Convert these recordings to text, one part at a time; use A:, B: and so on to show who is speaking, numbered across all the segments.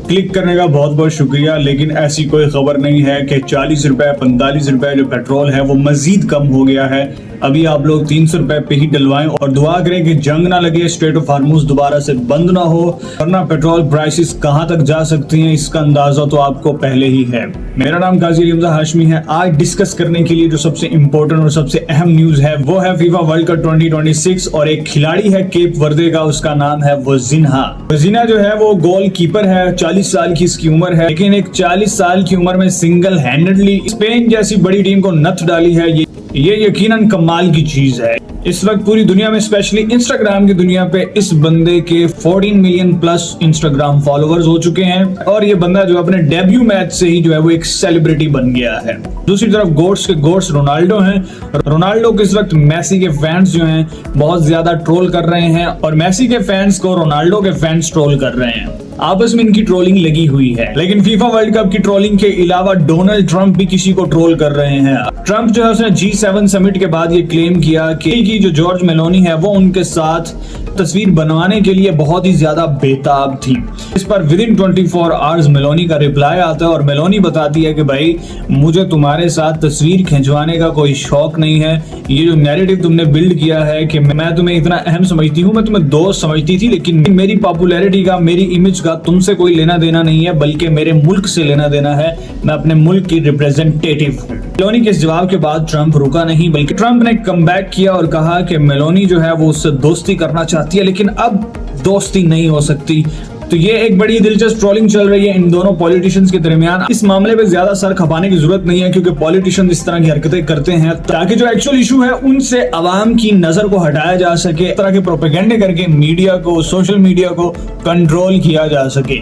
A: Click करने का बहुत बहुत शुक्रिया। लेकिन ऐसी कोई खबर नहीं है कि 40 रुपए 45 रुपए जो पेट्रोल है वो मजीद कम हो गया है। अभी आप लोग 300 रुपए पे ही डलवाएं और दुआ करें कि जंग ना लगे, स्ट्रेट ऑफ हार्मूज दोबारा से बंद ना हो, वरना पेट्रोल प्राइसेस कहां तक जा सकती हैं इसका अंदाजा तो आपको पहले ही है। मेरा नाम काजी रमजा हाशमी है। आज डिस्कस करने के लिए जो सबसे इंपॉर्टेंट और सबसे अहम न्यूज है वो है फीफा वर्ल्ड कप 2026 और एक खिलाड़ी है केप वर्दे का, उसका नाम है वजीन्हा। वजीन्हा जो है वो गोल कीपर है, 40 साल की इसकी उम्र है, लेकिन एक 40 साल की उम्र में सिंगल हैंडेडली स्पेन जैसी बड़ी टीम को नथ डाली है। ये यकीनन कमाल की चीज है। इस वक्त पूरी दुनिया में स्पेशली इंस्टाग्राम की दुनिया पे इस बंदे के 14 मिलियन प्लस इंस्टाग्राम फॉलोअर्स हो चुके हैं और ये बंदा जो अपने डेब्यू मैच से ही जो है वो एक सेलिब्रिटी बन गया है। दूसरी तरफ गोट्स के गोट्स रोनाल्डो हैं। रोनाल्डो को इस वक्त मेसी के फैंस जो हैं बहुत ज्यादा ट्रोल कर रहे हैं और मेसी के फैंस को रोनाल्डो के फैंस ट्रोल कर रहे हैं। आपस में इनकी ट्रोलिंग लगी हुई है। लेकिन फीफा वर्ल्ड कप की ट्रोलिंग के अलावा डोनाल्ड ट्रंप भी किसी को ट्रोल कर रहे हैं। ट्रंप जो है उसने G7 समिट के बाद ये क्लेम किया कि जो जॉर्ज मेलोनी है वो उनके साथ तस्वीर बनवाने के लिए बहुत ही ज्यादा बेताब थी। इस पर विदिन 24 आवर्स मेलोनी का रिप्लाई आता है और मेलोनी बताती है कि भाई मुझे तुम्हारे साथ तस्वीर खिंचवाने का कोई शौक नहीं है। ये जो नैरेटिव तुमने बिल्ड किया है कि मैं तुम्हें इतना अहम समझती हूँ, मैं तुम्हें दोस्त समझती थी, लेकिन मेरी पॉपुलैरिटी का, मेरी इमेज का तुमसे कोई लेना देना नहीं है, बल्कि मेरे मुल्क से लेना देना है। मैं अपने मुल्क की रिप्रेजेंटेटिव हूँ। मेलोनी के इस जवाब के बाद ट्रंप रुका नहीं, बल्कि ट्रंप ने कमबैक किया और कहा कि मेलोनी जो है वो उससे दोस्ती करना चाहती है, लेकिन अब दोस्ती नहीं हो सकती। तो ये एक बड़ी दिलचस्प ट्रोलिंग चल रही है इन दोनों पॉलिटिशियंस के दरमियान। इस मामले पे ज्यादा सर खपाने की जरूरत नहीं है क्योंकि पॉलिटिशियंस इस तरह की हरकतें करते हैं ताकि जो एक्चुअल इशू है उनसे अवाम की नजर को हटाया जा सके, इस तरह के प्रोपेगेंडे करके मीडिया को, सोशल मीडिया को कंट्रोल किया जा सके।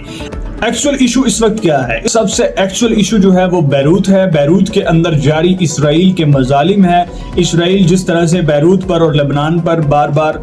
A: एक्चुअल इशू इस वक्त क्या है? सबसे एक्चुअल इशू जो है वो बैरूत है। बैरूत के अंदर जारी इसराइल के मजालिम है। इसराइल जिस तरह से बैरूत पर और लेबनान पर बार बार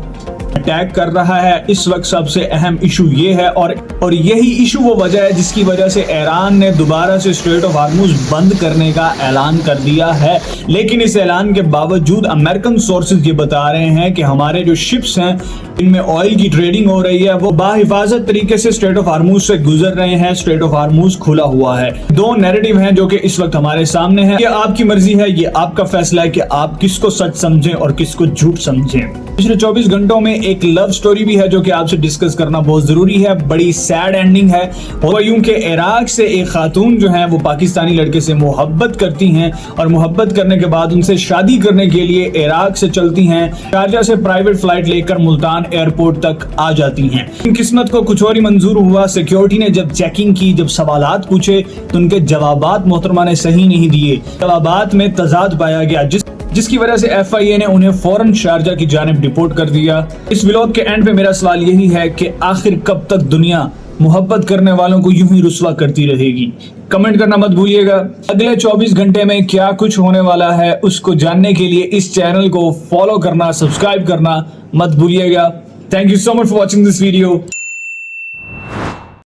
A: अटैक कर रहा है, इस वक्त सबसे अहम इशू ये है और यही इशू वो वजह है जिसकी वजह से ईरान ने दोबारा से स्ट्रेट ऑफ हार्मूज बंद करने का ऐलान कर दिया है। लेकिन इस ऐलान के बावजूद अमेरिकन सोर्सेज ये बता रहे हैं कि हमारे जो शिप्स हैं इनमें ऑयल की ट्रेडिंग हो रही है, वो बाहिफाजत तरीके से स्ट्रेट ऑफ हार्मूज से गुजर रहे हैं। स्ट्रेट ऑफ हार्मूज खुला हुआ है। दो नैरेटिव हैं जो कि इस वक्त हमारे सामने है। ये आपकी मर्जी है, ये आपका फैसला है कि आप किसको सच समझें और किसको झूठ समझें। पिछले 24 घंटों में एक लव स्टोरी भी है जो कि आपसे डिस्कस करना बहुत जरूरी है। बड़ी सैड एंडिंग है। हुआ यूं कि इराक से एक खातून जो है वो पाकिस्तानी लड़के से मोहब्बत करती हैं और मोहब्बत करने के बाद उनसे शादी करने के लिए इराक से चलती हैं। शारजा से प्राइवेट फ्लाइट लेकर मुल्तान एयरपोर्ट तक आ जाती हैं। किस्मत को कुछ और ही मंजूर हुआ। सिक्योरिटी ने जब चेकिंग की, जब सवालात पूछे तो उनके जवाबात मोहतरमा ने सही नहीं दिए। जवाबात में तजाद पाया गया जिसकी वजह से FIA ने उन्हें फौरन शारजा की जानिब डिपोर्ट कर दिया। इस व्लॉग के एंड पे मेरा सवाल यही है कि आखिर कब तक दुनिया मोहब्बत करने वालों को यूं ही रुस्वा करती रहेगी? कमेंट करना मत भूलिएगा। अगले 24 घंटे में क्या कुछ होने वाला है उसको जानने के लिए इस चैनल को फॉलो करना, सब्सक्राइब करना मत भूलिएगा। Thank you so much for watching this video.